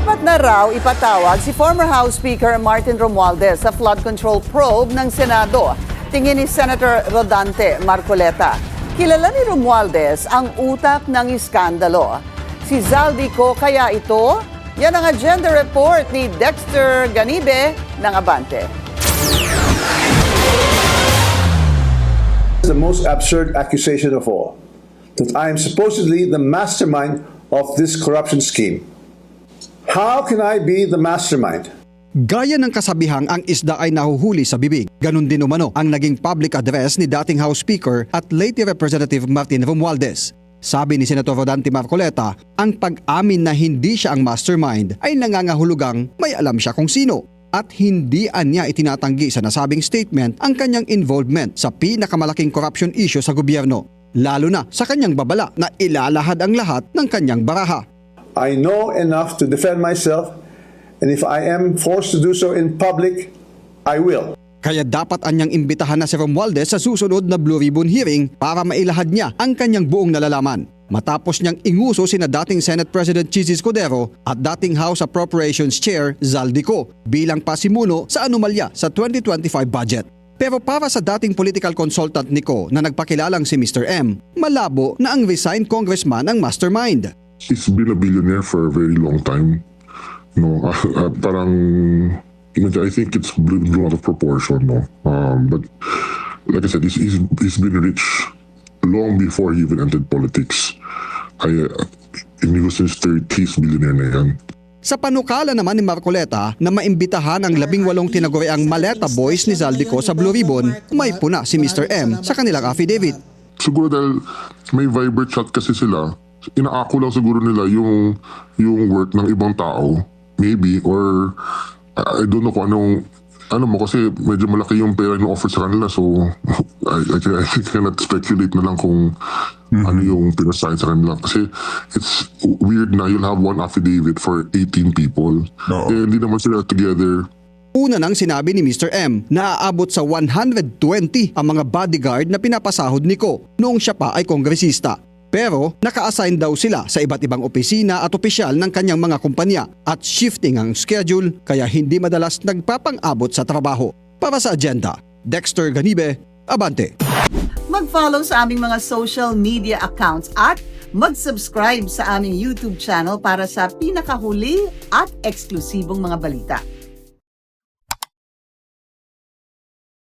Dapat na raw ipatawag si former House Speaker Martin Romualdez sa flood control probe ng Senado. Tingin ni Senator Rodante Marcoleta. Kilala ni Romualdez ang utak ng iskandalo. Si Zaldico kaya ito? Yan ang agenda report ni Dexter Ganibe ng Abante. The most absurd accusation of all, that I am supposedly the mastermind of this corruption scheme. How can I be the mastermind? Gaya ng kasabihang ang isda ay nahuhuli sa bibig, ganun din umano ang naging public address ni dating House Speaker at late Representative Martin Romualdez. Sabi ni Senator Rodante Marcoleta, ang pag-amin na hindi siya ang mastermind ay nangangahulugang may alam siya kung sino. At hindi niya itinatanggi sa nasabing statement ang kanyang involvement sa pinakamalaking corruption issue sa gobyerno, lalo na sa kanyang babala na ilalahad ang lahat ng kanyang baraha. I know enough to defend myself, and if I am forced to do so in public, I will. Kaya dapat anyang imbitahan na si Romualdez sa susunod na Blue Ribbon hearing para mailahad niya ang kanyang buong nalalaman. Matapos niyang inguso sina dating Senate President Chizzy Escudero at dating House Appropriations Chair Zaldico bilang pasimuno sa anomalya sa 2025 budget. Pero para sa dating political consultant Nico na nagpakilalang si Mr. M, malabo na ang resigned congressman ang mastermind. He's been a billionaire for a very long time. No, parang I think it's blown out of proportion. No, but like I said, he's been rich long before he even entered politics. He was since 30s billionaire na yan. Sa panukala naman ni Marcoleta na maimbitahan ang 18 tinaguriang Maleta Boys ni Zaldico sa Blue Ribbon, may puna si Mr. M sa kanilang affidavit. Siguro dahil may Viber chat kasi sila, inaako lang siguro nila yung work ng ibang tao, maybe, or I don't know kung ano mo kasi medyo malaki yung pera yung offer sa kanila, so I cannot speculate na lang kung ano yung pinasign sa kanila kasi it's weird na you'll have one affidavit for 18 people. No. Eh, hindi naman sila together. Una nang sinabi ni Mr. M na aabot sa 120 ang mga bodyguard na pinapasahod ni Ko noong siya pa ay kongresista. Pero naka-assign daw sila sa iba't ibang opisina at opisyal ng kanyang mga kumpanya at shifting ang schedule kaya hindi madalas nagpapang-abot sa trabaho. Para sa agenda, Dexter Ganibe, Abante. Mag-follow sa aming mga social media accounts at mag-subscribe sa aming YouTube channel para sa pinakahuli at eksklusibong mga balita.